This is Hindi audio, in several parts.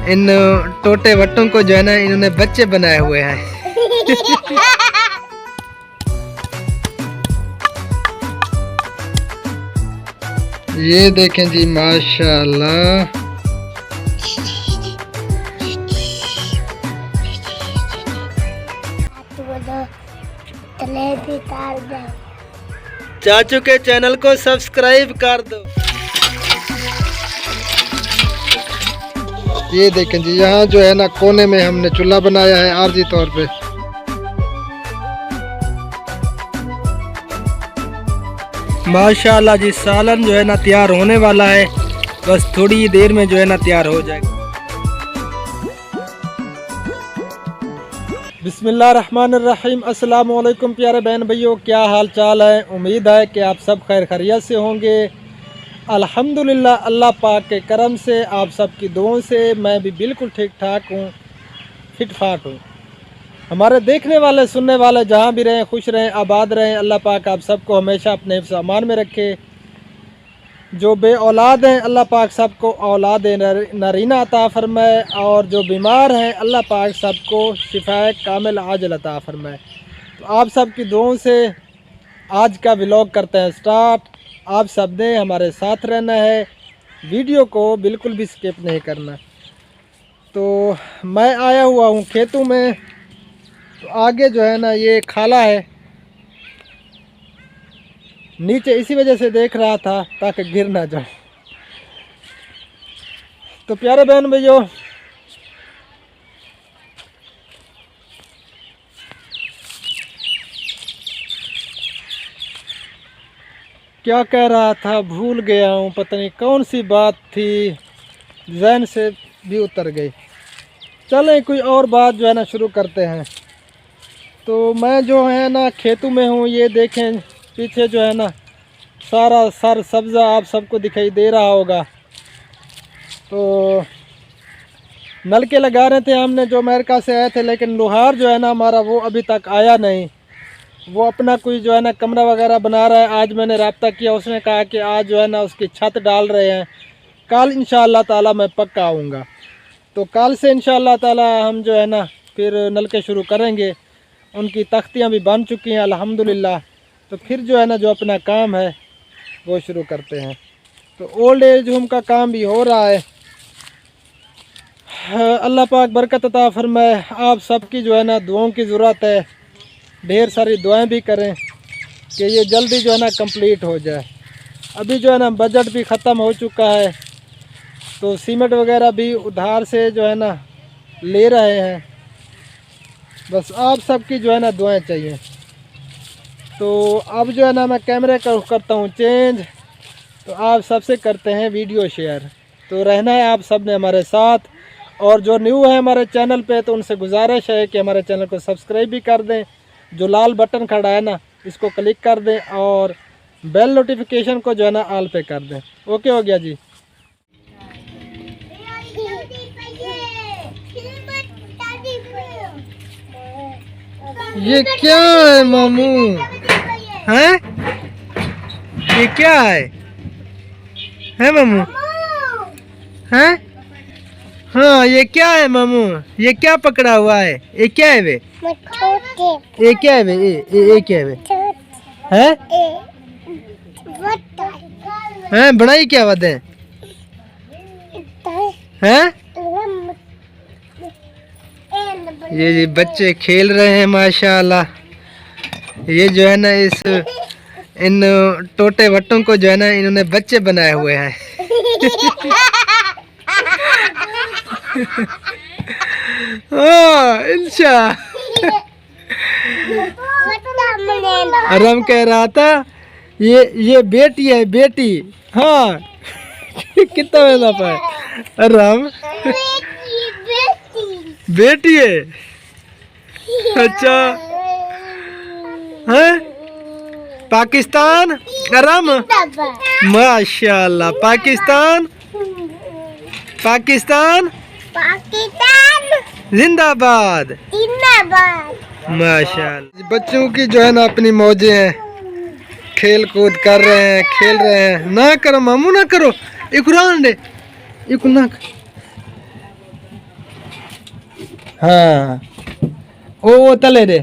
इन टोटे वट्टों को जो है ना इन्होंने बच्चे बनाए हुए हैं। ये देखें जी माशाल्लाह। चाचू के चैनल को सब्सक्राइब कर दो। ये देखें जी यहाँ जो है ना कोने में हमने चूल्हा बनाया है आरजी तौर पे। माशाल्लाह जी सालन जो है ना तैयार होने वाला है, बस थोड़ी देर में जो है ना तैयार हो जाएगा। बिस्मिल्लाहिर्रहमानिर्रहीम। अस्सलाम वालेकुम प्यारे बहन भाइयों, क्या हाल चाल है। उम्मीद है कि आप सब खैर खैरियत से होंगे। अल्हम्दुलिल्लाह अल्लाह पाक के करम से, आप सब की दुआओं से मैं भी बिल्कुल ठीक ठाक हूँ, फिट फाट हूँ। हमारे देखने वाले सुनने वाले जहाँ भी रहें खुश रहें आबाद रहें। अल्लाह पाक आप सबको हमेशा अपने हिफ्ज़ अमान में रखे। जो बे औलाद हैं अल्लाह पाक सबको औलाद नरीना अता फरमाए, और जो बीमार हैं अल्लाह पाक सबको शिफाए कामिल आजिल अता फरमाए। तो आप सब की दुआओं से आज का व्लॉग करते हैं स्टार्ट। आप सब ने हमारे साथ रहना है, वीडियो को बिल्कुल भी स्किप नहीं करना। तो मैं आया हुआ हूँ खेतों में, तो आगे जो है ना ये खाला है, नीचे इसी वजह से देख रहा था ताकि गिर ना जाए। तो प्यारे बहन भैया क्या कह रहा था भूल गया हूँ, पता नहीं कौन सी बात थी, जहन से भी उतर गई। चलें कोई और बात जो है ना शुरू करते हैं। तो मैं जो है ना खेतों में हूँ, ये देखें पीछे जो है ना सारा सर सब्ज़ा आप सबको दिखाई दे रहा होगा। तो नलके लगा रहे थे हमने जो अमेरिका से आए थे, लेकिन लोहार जो है ना हमारा वो अभी तक आया नहीं। वो अपना कोई जो है ना कमरा वगैरह बना रहा है। आज मैंने रब्ता किया, उसने कहा कि आज जो है ना उसकी छत डाल रहे हैं, कल इंशाअल्लाह ताला मैं पक्का आऊँगा। तो कल से इंशाअल्लाह ताला हम जो है ना फिर नलके शुरू करेंगे। उनकी तख्तियाँ भी बन चुकी हैं अल्हम्दुलिल्लाह। तो फिर जो है ना जो अपना काम है वो शुरू करते हैं। तो ओल्ड एज होम का काम भी हो रहा है। अल्लाह पाक बरकत अता फरमाए। आप सबकी जो है ना दुआओं की ज़रूरत है, ढेर सारी दुआएं भी करें कि ये जल्दी जो है ना कंप्लीट हो जाए। अभी जो है ना बजट भी ख़त्म हो चुका है, तो सीमेंट वगैरह भी उधार से जो है ना ले रहे हैं। बस आप सबकी जो है ना दुआएं चाहिए। तो अब जो है ना मैं कैमरे का करता हूँ चेंज, तो आप सबसे करते हैं वीडियो शेयर। तो रहना है आप सब ने हमारे साथ, और जो न्यू है हमारे चैनल पे तो उनसे गुजारिश है कि हमारे चैनल को सब्सक्राइब भी कर दें। जो लाल बटन खड़ा है ना इसको क्लिक कर दें, और बेल नोटिफिकेशन को जो है ना ऑल पे कर दें। ओके हो गया जी। ये क्या है मामू? हैं? ये क्या है मामू? हैं? हाँ ये क्या है मामू? ये क्या पकड़ा हुआ है? ये क्या है वे? ये क्या है वे? ये क्या है वे? हैं? हैं बनाई क्या बात है? हैं? ये बच्चे खेल रहे हैं माशाल्लाह। ये जो है ना इन टोटे वट्टों को जो है ना इन्होंने बच्चे बनाए हुए हैं। इंशा आराम कह रहा था ये बेटी है, बेटी। हाँ कितना मजा पाए आराम। बेटी है, अच्छा है। पाकिस्तान आराम माशाल्लाह। पाकिस्तान पाकिस्तान जिंदाबाद माशाल्लाह। बच्चों की जो है ना अपनी मौजें हैं, खेल कूद कर रहे हैं, खेल रहे हैं। ना करो मामू ना करो, एक कुरान दे, एक ना हाँ वो तले रे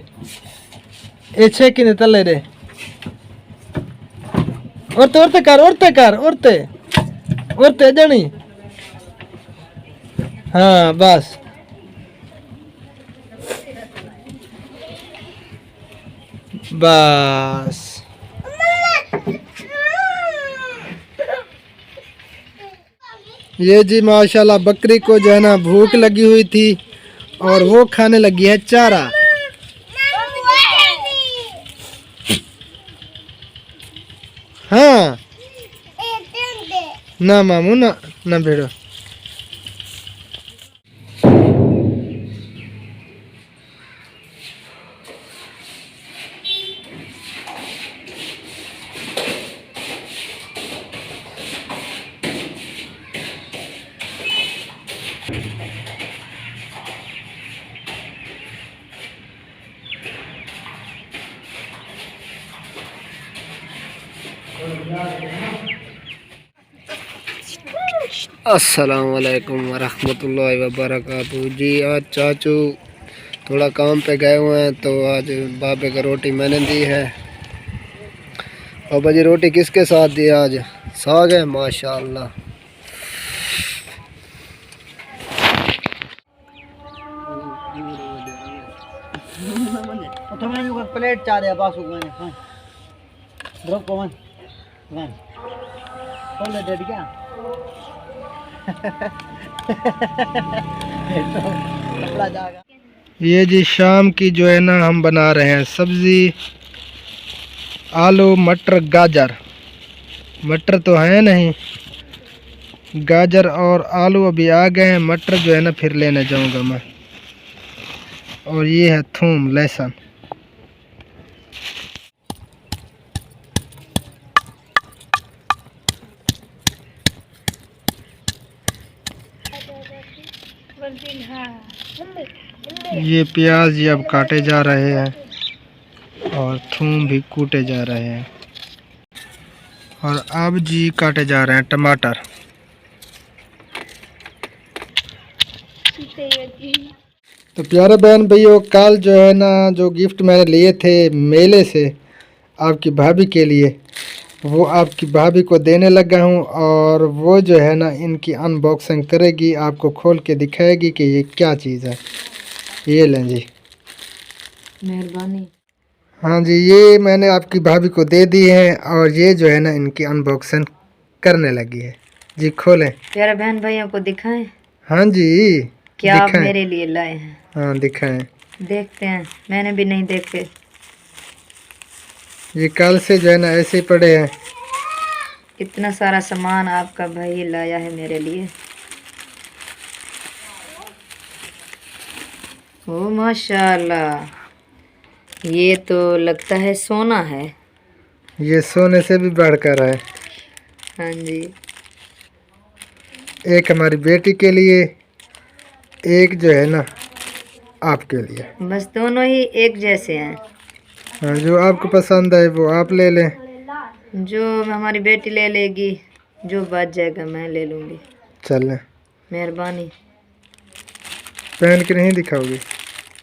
ए छे कि तले रे औरते जनी हाँ बस बस ये जी माशाल्लाह बकरी को जो है ना भूख लगी हुई थी और वो खाने लगी है चारा। हाँ ना मामू ना ना भेड़ो। अस्सलाम वालेकुम वरहमतुल्लाहि वबरकातुहू। जी आज चाचू थोड़ा काम पे गए हुए हैं तो आज बाबे को रोटी मैंने दी है। और भाजी रोटी किसके साथ दी आज? साग है माशाल्लाह। प्लेट चार है बासु मैंने ड्रॉप कौन वन कौन ले डेड क्या कपड़ा जाएगा। ये जी शाम की जो है ना हम बना रहे हैं सब्जी, आलू मटर गाजर। मटर तो है नहीं, गाजर और आलू अभी आ गए हैं। मटर जो है ना फिर लेने जाऊंगा मैं। और ये है थूम लहसुन। ये प्याज ये अब काटे जा रहे हैं और थूम भी कूटे जा रहे हैं। और अब जी काटे जा रहे हैं टमाटर। तो प्यारे बहन भैयों, कल जो है ना जो गिफ्ट मैंने लिए थे मेले से आपकी भाभी के लिए, वो आपकी भाभी को देने लगा हूँ। और वो जो है ना इनकी अनबॉक्सिंग करेगी, आपको खोल के दिखाएगी कि ये क्या चीज़ है। ये लें जी, मेहरबानी। हाँ जी, ये मैंने आपकी भाभी को दे दी है और ये जो है ना इनकी अनबॉक्सिंग करने लगी है। जी खोलें। प्यारे बहन भाइयों को दिखाएं। हाँ जी क्या आप दिखाएं। मेरे लिए लाए हैं? हाँ दिखाएं। देखते हैं, मैंने भी नहीं देखे। ये कल से जो है ना ऐसे ही पड़े हैं। इतना सारा सामान आपका भाई लाया है मेरे लिए। ओ माशाल्लाह, ये तो लगता है सोना है। ये सोने से भी बढ़कर है। हाँ जी, एक हमारी बेटी के लिए, एक जो है ना आपके लिए। बस दोनों ही एक जैसे हैं। हाँ, जो आपको पसंद है वो आप ले लें। जो हमारी बेटी ले लेगी, जो बच जाएगा मैं ले लूँगी। चलें। मेहरबानी। पहन के नहीं दिखाओगी?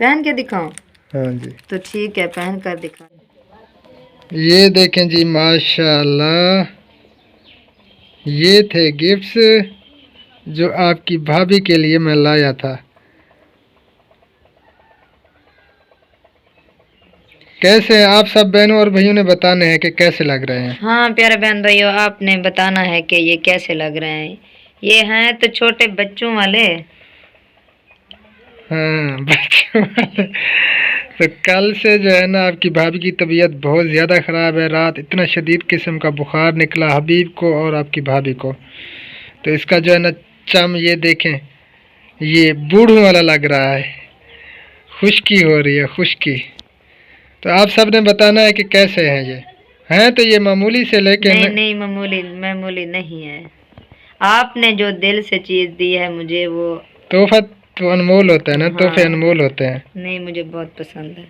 पहन के दिखाऊं? हाँ जी, तो ठीक है, पहन कर दिखा। ये देखें जी माशाल्लाह, ये थे गिफ्ट्स जो आपकी भाभी के लिए मैं लाया था। कैसे हैं आप सब बहनों और भाइयों ने बताने हैं कि कैसे लग रहे हैं। हाँ प्यारे बहन भाइयों, आपने बताना है कि ये कैसे लग रहे हैं। ये हैं तो छोटे बच्चों वाले। हाँ बच्चों वाले। तो कल से जो है ना आपकी भाभी की तबीयत बहुत ज़्यादा ख़राब है। रात इतना शदीद किस्म का बुखार निकला हबीब को और आपकी भाभी को। तो इसका जो है ना चम ये देखें, ये बूढ़ों वाला लग रहा है। खुश्की हो रही है, खुश्की। तो आप सब ने बताना है कि कैसे हैं ये। हैं तो ये मामूली से लेके नहीं मामूली नहीं है। आपने जो दिल से चीज़ दी है मुझे, वो तोहफा तो अनमोल होता है ना। हाँ, तोहफे अनमोल होते हैं। नहीं मुझे बहुत पसंद है।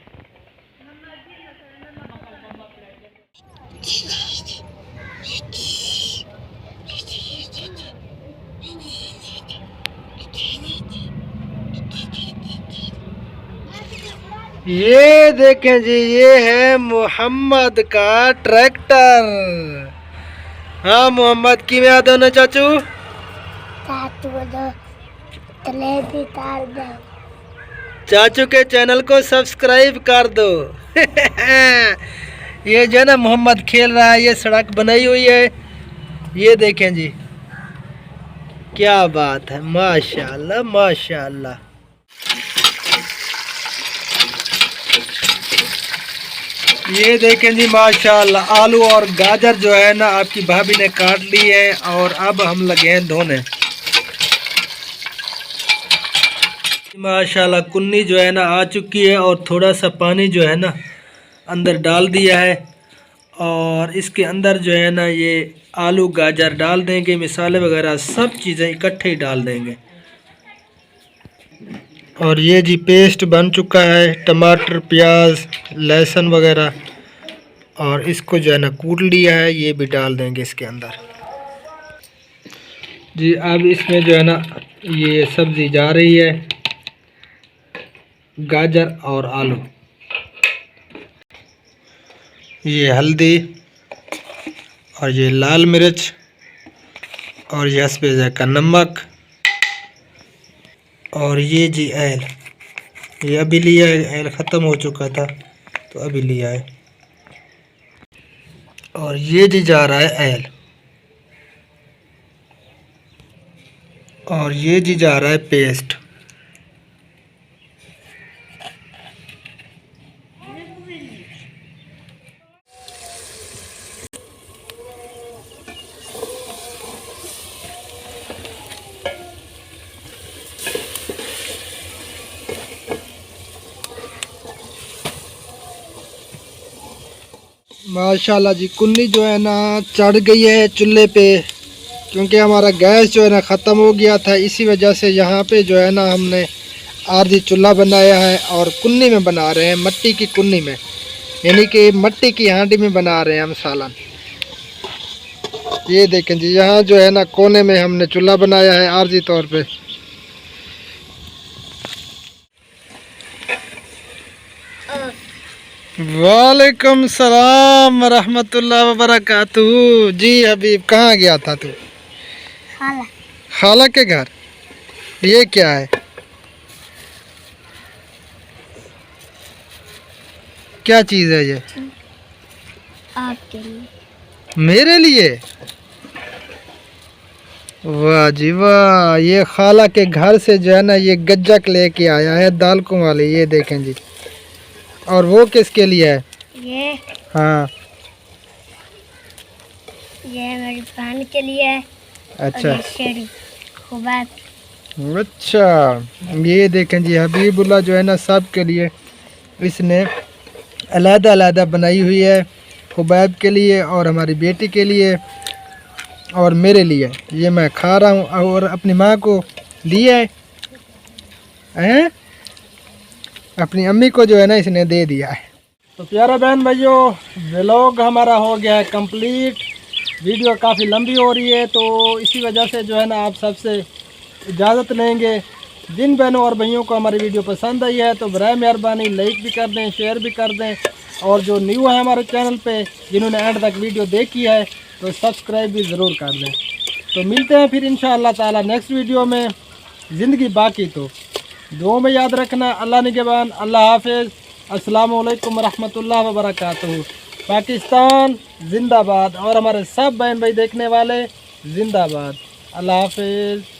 ये देखें जी, ये है मोहम्मद का ट्रैक्टर। हाँ मोहम्मद, की में आदो ना चाचू? चाचू के चैनल को सब्सक्राइब कर दो। ये जो है ना मोहम्मद खेल रहा है, ये सड़क बनाई हुई है। ये देखें जी, क्या बात है, माशाल्लाह माशाल्लाह। ये देखें जी माशाल्लाह, आलू और गाजर जो है ना आपकी भाभी ने काट ली है और अब हम लगे हैं धोने। माशाल्लाह कुन्नी जो है ना आ चुकी है और थोड़ा सा पानी जो है ना अंदर डाल दिया है और इसके अंदर जो है ना ये आलू गाजर डाल देंगे, मिसाले वगैरह सब चीज़ें इकट्ठे ही डाल देंगे। और ये जी पेस्ट बन चुका है, टमाटर प्याज लहसुन वगैरह, और इसको जो है ना कूट लिया है, ये भी डाल देंगे इसके अंदर जी। अब इसमें जो है ना ये सब्ज़ी जा रही है, गाजर और आलू। ये हल्दी और ये लाल मिर्च और ये हस्बे ज़ायक़ा नमक और ये जी ऐल, ये अभी लिया है, ऐल ख़त्म हो चुका था तो अभी लिया है। और ये जी जा रहा है ऐल, और ये जी जा रहा है पेस्ट। माशाल्लाह जी, कुन्नी जो है ना चढ़ गई है चूल्हे पे, क्योंकि हमारा गैस जो है ना ख़त्म हो गया था। इसी वजह से यहाँ पे जो है ना हमने आरजी चूल्हा बनाया है और कुन्नी में बना रहे हैं, मट्टी की कुन्नी में, यानी कि मट्टी की हांडी में बना रहे हैं हम सालन। ये देखें जी, यहाँ जो है ना कोने में हमने चूल्हा बनाया है आरजी तौर पे। वालेकुम सलाम रहमतुल्लाह व बरकातहू। जी हबीब, कहाँ गया था तू? खाला। खाला के घर। ये क्या है? क्या चीज़ है ये? आपके लिए। मेरे लिए? वाह जी वाह, ये खाला के घर से जो है ना ये गज्जक लेके आया है दालकों वाली। ये देखें जी। और वो किसके लिए है? ये, हाँ, ये मेरी बहन के लिए है। अच्छा, अच्छा, ये देखें जी हबीबुल्लाह जो है ना सब के लिए इसने अलहदा अलहदा बनाई हुई है, खुबैब के लिए और हमारी बेटी के लिए और मेरे लिए। ये मैं खा रहा हूँ और अपनी माँ को दिया है, अपनी अम्मी को जो है ना इसने दे दिया है। तो प्यारे बहन भाइयों, व्लॉग हमारा हो गया है कंप्लीट। वीडियो काफ़ी लंबी हो रही है तो इसी वजह से जो है ना आप सबसे इजाज़त लेंगे। जिन बहनों और भाइयों को हमारी वीडियो पसंद आई है तो बराए मेहरबानी लाइक भी कर दें, शेयर भी कर दें, और जो न्यू है हमारे चैनल पे, जिन्होंने एंड तक वीडियो देखी है तो सब्सक्राइब भी ज़रूर कर दें। तो मिलते हैं फिर इंशाअल्लाह ताला नेक्स्ट वीडियो में। ज़िंदगी बाकी तो दुआ में याद रखना। अल्लाह निगहबान, अल्लाह हाफिज़, अस्सलाम वालेकुम रहमतुल्लाह व बरकातहू। पाकिस्तान जिंदाबाद और हमारे सब बहन भाई देखने वाले जिंदाबाद। अल्लाह हाफिज़।